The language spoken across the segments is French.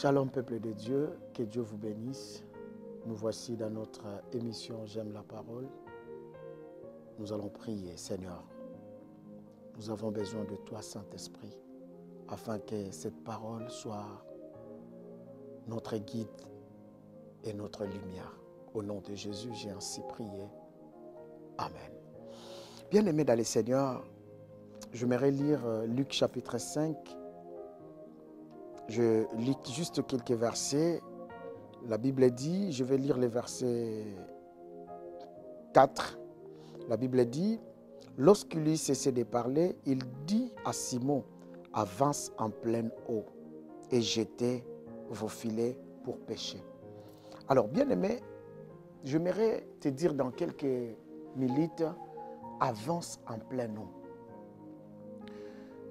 Shalom peuple de Dieu, que Dieu vous bénisse. Nous voici dans notre émission J'aime la parole. Nous allons prier, Seigneur. Nous avons besoin de toi, Saint-Esprit, afin que cette parole soit notre guide et notre lumière. Au nom de Jésus, j'ai ainsi prié. Amen. Bien-aimés dans le Seigneur, j'aimerais lire Luc chapitre 5. Je lis juste quelques versets. La Bible dit, je vais lire les versets 4. La Bible dit, lorsqu'il eut cessé de parler, il dit à Simon, avance en pleine eau et jetez vos filets pour pêcher. Alors, bien-aimé, j'aimerais te dire dans quelques minutes, avance en pleine eau.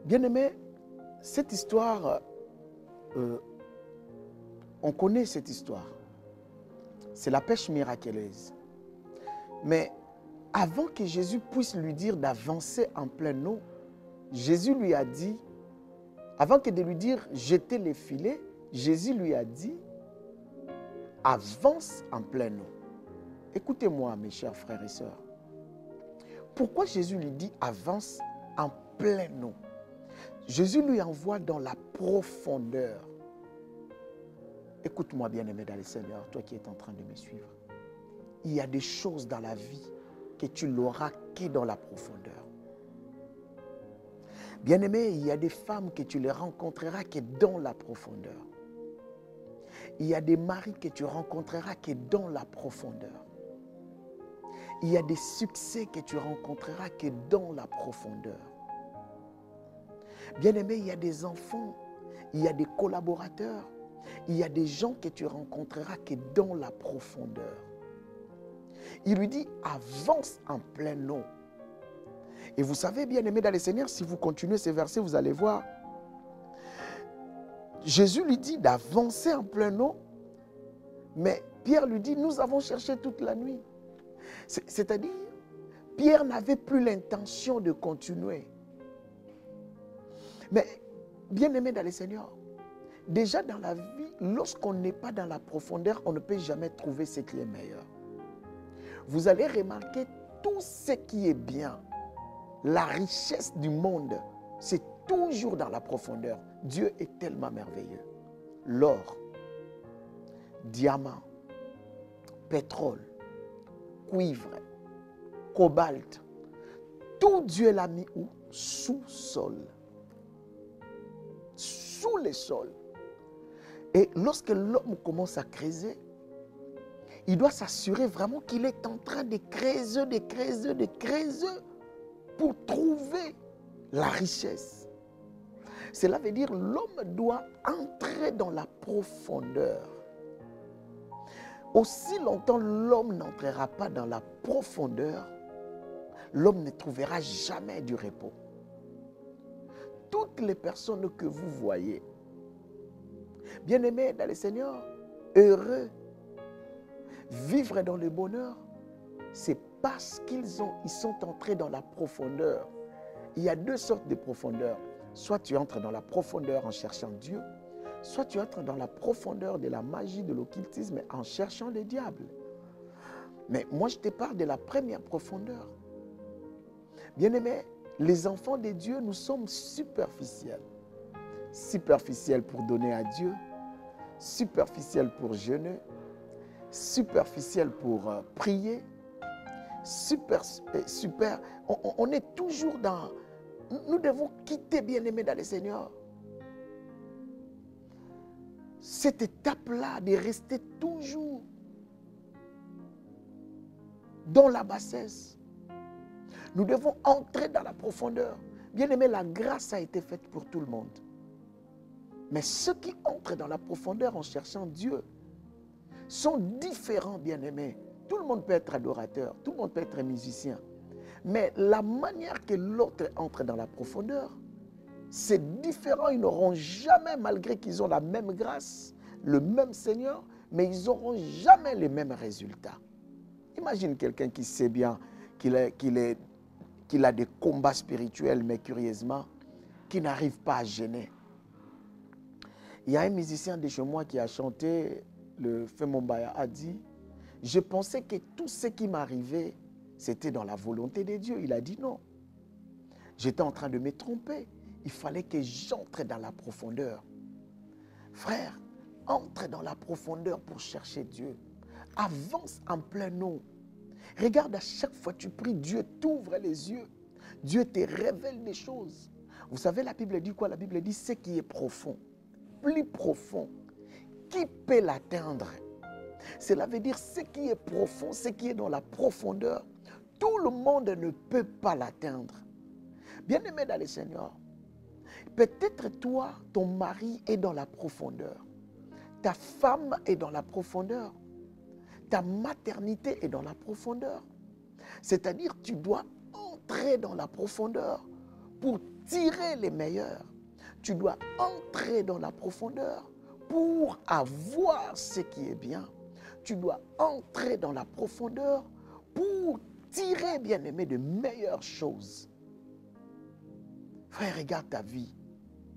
Bien-aimé, cette histoire, on connaît cette histoire. C'est la pêche miraculeuse. Mais avant que Jésus puisse lui dire d'avancer en pleine eau, Jésus lui a dit, avant que de lui dire jetez les filets, Jésus lui a dit, avance en pleine eau. Écoutez-moi, mes chers frères et sœurs. Pourquoi Jésus lui dit avance en pleine eau? Jésus lui envoie dans la profondeur. Écoute-moi, bien-aimé dans le Seigneur, toi qui es en train de me suivre. Il y a des choses dans la vie que tu l'auras que dans la profondeur. Bien-aimé, il y a des femmes que tu les rencontreras que dans la profondeur. Il y a des maris que tu rencontreras que dans la profondeur. Il y a des succès que tu rencontreras que dans la profondeur. Bien-aimé, il y a des enfants, il y a des collaborateurs, il y a des gens que tu rencontreras que dans la profondeur. Il lui dit, avance en pleine eau. Et vous savez, bien-aimé dans le Seigneur, si vous continuez ces versets, vous allez voir. Jésus lui dit d'avancer en pleine eau, mais Pierre lui dit, nous avons cherché toute la nuit. C'est-à-dire, Pierre n'avait plus l'intention de continuer. Mais, bien-aimé dans le Seigneur, déjà dans la vie, lorsqu'on n'est pas dans la profondeur, on ne peut jamais trouver ce qui est meilleur. Vous allez remarquer tout ce qui est bien. La richesse du monde, c'est toujours dans la profondeur. Dieu est tellement merveilleux. L'or, diamant, pétrole, cuivre, cobalt, tout Dieu l'a mis où? Sous-sol. Sous les sols. Et lorsque l'homme commence à creuser, il doit s'assurer vraiment qu'il est en train de creuser, pour trouver la richesse. Cela veut dire l'homme doit entrer dans la profondeur. Aussi longtemps l'homme n'entrera pas dans la profondeur, l'homme ne trouvera jamais du repos. Toutes les personnes que vous voyez, bien-aimés dans le Seigneur, heureux, vivre dans le bonheur, c'est parce qu'ils sont entrés dans la profondeur. Il y a deux sortes de profondeur. Soit tu entres dans la profondeur en cherchant Dieu, soit tu entres dans la profondeur de la magie, de l'occultisme en cherchant le diable. Mais moi, je te parle de la première profondeur. Bien-aimés, les enfants de Dieu, nous sommes superficiels. Superficiels pour donner à Dieu, superficiels pour jeûner, superficiels pour prier, on est toujours dans... Nous devons quitter, bien-aimés dans le Seigneur, cette étape-là de rester toujours dans la bassesse. Nous devons entrer dans la profondeur. Bien-aimés, la grâce a été faite pour tout le monde. Mais ceux qui entrent dans la profondeur en cherchant Dieu sont différents, bien-aimés. Tout le monde peut être adorateur, tout le monde peut être musicien. Mais la manière que l'autre entre dans la profondeur, c'est différent. Ils n'auront jamais, malgré qu'ils ont la même grâce, le même Seigneur, mais ils n'auront jamais les mêmes résultats. Imagine quelqu'un qui sait bien qu'il a des combats spirituels, mais curieusement, qui n'arrive pas à jeûner. Il y a un musicien de chez moi qui a chanté, le Femombaya a dit, je pensais que tout ce qui m'arrivait, c'était dans la volonté de Dieu. Il a dit non. J'étais en train de me tromper. Il fallait que j'entre dans la profondeur. Frère, entre dans la profondeur pour chercher Dieu. Avance en plein eau. Regarde, à chaque fois que tu pries, Dieu t'ouvre les yeux. Dieu te révèle des choses. Vous savez, la Bible dit quoi? La Bible dit ce qui est profond, plus profond. Qui peut l'atteindre? Cela veut dire ce qui est profond, ce qui est dans la profondeur. Tout le monde ne peut pas l'atteindre. Bien-aimé dans le Seigneur, peut-être toi, ton mari est dans la profondeur. Ta femme est dans la profondeur. Ta maternité est dans la profondeur. C'est-à-dire tu dois entrer dans la profondeur pour tirer les meilleurs. Tu dois entrer dans la profondeur pour avoir ce qui est bien. Tu dois entrer dans la profondeur pour tirer, bien-aimé, de meilleures choses. Frère, regarde ta vie.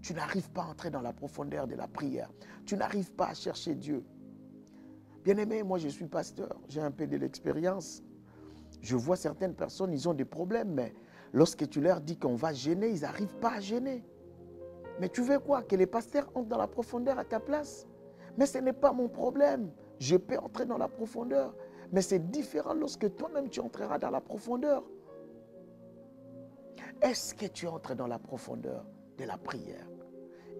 Tu n'arrives pas à entrer dans la profondeur de la prière. Tu n'arrives pas à chercher Dieu. Bien-aimé, moi je suis pasteur, j'ai un peu de l'expérience. Je vois certaines personnes, ils ont des problèmes, mais lorsque tu leur dis qu'on va gêner, ils n'arrivent pas à gêner. Mais tu veux quoi? Que les pasteurs entrent dans la profondeur à ta place? Mais ce n'est pas mon problème. Je peux entrer dans la profondeur. Mais c'est différent lorsque toi-même tu entreras dans la profondeur. Est-ce que tu entres dans la profondeur de la prière?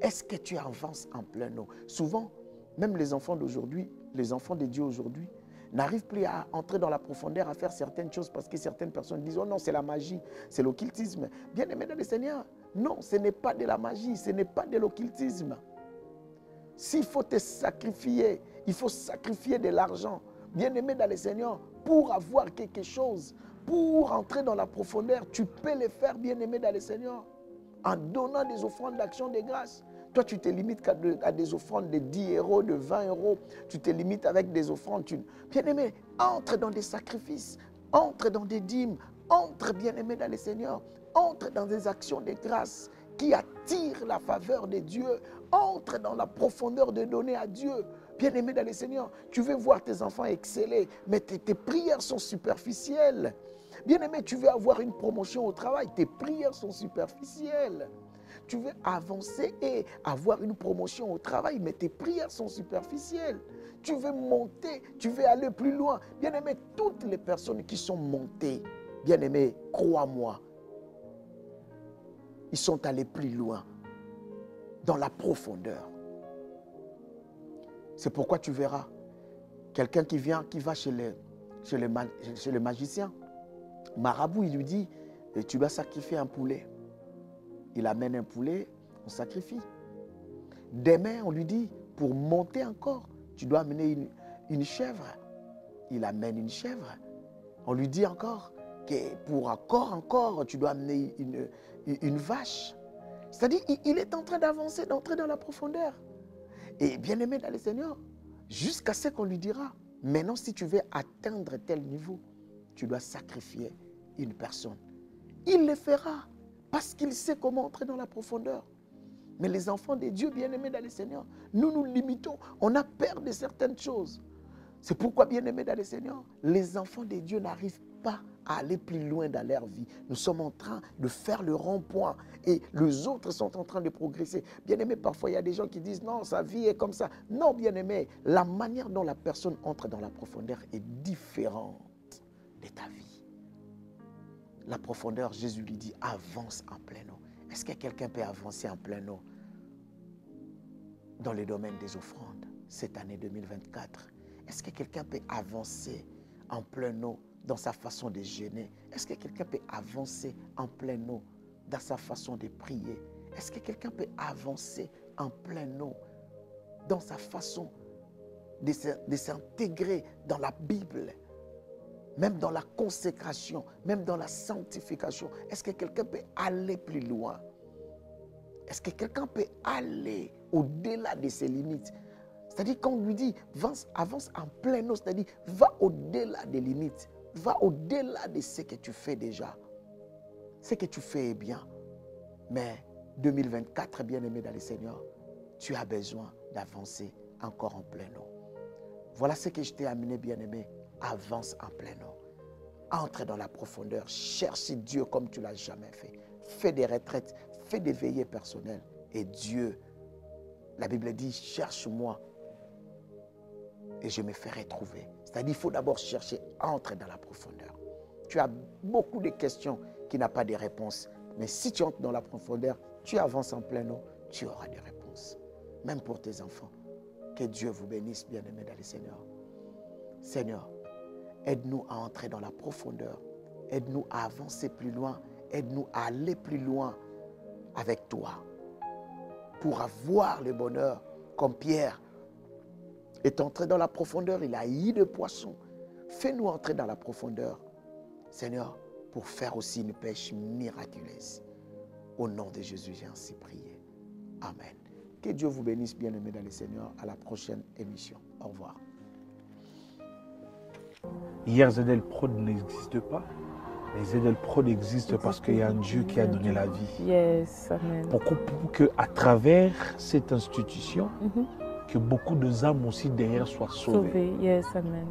Est-ce que tu avances en plein eau? Souvent, même les enfants d'aujourd'hui, les enfants de Dieu aujourd'hui, n'arrivent plus à entrer dans la profondeur, à faire certaines choses parce que certaines personnes disent « Oh non, c'est la magie, c'est l'occultisme. » Bien-aimé dans le Seigneur, non, ce n'est pas de la magie, ce n'est pas de l'occultisme. S'il faut te sacrifier, il faut sacrifier de l'argent. Bien-aimé dans le Seigneur, pour avoir quelque chose, pour entrer dans la profondeur, tu peux le faire, bien-aimé dans le Seigneur, en donnant des offrandes d'action de grâce. Toi, tu te limites à des offrandes de 10 euros, de 20 euros. Tu te limites avec des offrandes. Bien-aimé, entre dans des sacrifices, entre dans des dîmes, entre, bien-aimé, dans le Seigneur, entre dans des actions de grâce qui attirent la faveur de Dieu. Entre dans la profondeur de donner à Dieu. Bien-aimé dans le Seigneur, tu veux voir tes enfants exceller, mais tes prières sont superficielles. Bien-aimé, tu veux avoir une promotion au travail, tes prières sont superficielles. Tu veux avancer et avoir une promotion au travail, mais tes prières sont superficielles. Tu veux monter, tu veux aller plus loin. Bien-aimé, toutes les personnes qui sont montées, bien-aimé, crois-moi, ils sont allés plus loin, dans la profondeur. C'est pourquoi tu verras quelqu'un qui va chez le magicien, marabout, il lui dit, tu dois sacrifier un poulet. Il amène un poulet, on sacrifie. Demain, on lui dit, pour monter encore, tu dois amener une chèvre. Il amène une chèvre. On lui dit encore que pour encore, tu dois amener une vache. C'est-à-dire, il est en train d'avancer, d'entrer dans la profondeur. Et bien aimé dans le Seigneur, jusqu'à ce qu'on lui dira, maintenant, si tu veux atteindre tel niveau, tu dois sacrifier une personne. Il le fera. Parce qu'il sait comment entrer dans la profondeur. Mais les enfants de Dieu, bien-aimés dans le Seigneur, nous nous limitons. On a peur de certaines choses. C'est pourquoi, bien-aimés dans le Seigneur, les enfants de Dieu n'arrivent pas à aller plus loin dans leur vie. Nous sommes en train de faire le rond-point et les autres sont en train de progresser. Bien-aimés, parfois il y a des gens qui disent non, sa vie est comme ça. Non, bien-aimés, la manière dont la personne entre dans la profondeur est différente de ta vie. La profondeur, Jésus lui dit, avance en plein eau. Est-ce que quelqu'un peut avancer en plein eau dans le domaine des offrandes cette année 2024? Est-ce que quelqu'un peut avancer en plein eau dans sa façon de jeûner? Est-ce que quelqu'un peut avancer en plein eau dans sa façon de prier? Est-ce que quelqu'un peut avancer en plein eau dans sa façon de s'intégrer dans la Bible? Même dans la consécration, même dans la sanctification, est-ce que quelqu'un peut aller plus loin? Est-ce que quelqu'un peut aller au-delà de ses limites? C'est-à-dire quand on lui dit, avance en plein eau, c'est-à-dire va au-delà des limites, va au-delà de ce que tu fais déjà. Ce que tu fais est bien, mais 2024, bien-aimé dans le Seigneur, tu as besoin d'avancer encore en plein eau. Voilà ce que je t'ai amené, bien-aimé. Avance en plein eau. Entre dans la profondeur. Cherche Dieu comme tu ne l'as jamais fait. Fais des retraites, fais des veillées personnelles. Et Dieu, la Bible dit, cherche-moi et je me ferai trouver. C'est-à-dire, il faut d'abord chercher, entre dans la profondeur. Tu as beaucoup de questions qui n'ont pas de réponses. Mais si tu entres dans la profondeur, tu avances en plein eau, tu auras des réponses. Même pour tes enfants. Que Dieu vous bénisse, bien-aimés dans le Seigneur. Seigneur, aide-nous à entrer dans la profondeur. Aide-nous à avancer plus loin. Aide-nous à aller plus loin avec toi. Pour avoir le bonheur, comme Pierre est entré dans la profondeur, il a eu de poissons. Fais-nous entrer dans la profondeur, Seigneur, pour faire aussi une pêche miraculeuse. Au nom de Jésus, j'ai ainsi prié. Amen. Que Dieu vous bénisse, bien-aimés dans le Seigneur. À la prochaine émission. Au revoir. Hier, ZL Prod n'existe pas. Les ZL Prod existent parce qu'il y a un Dieu qui a donné la vie. Yes, amen. Pour qu'à travers cette institution, que beaucoup d'âmes aussi derrière soient sauvées. Sauvé, yes, amen.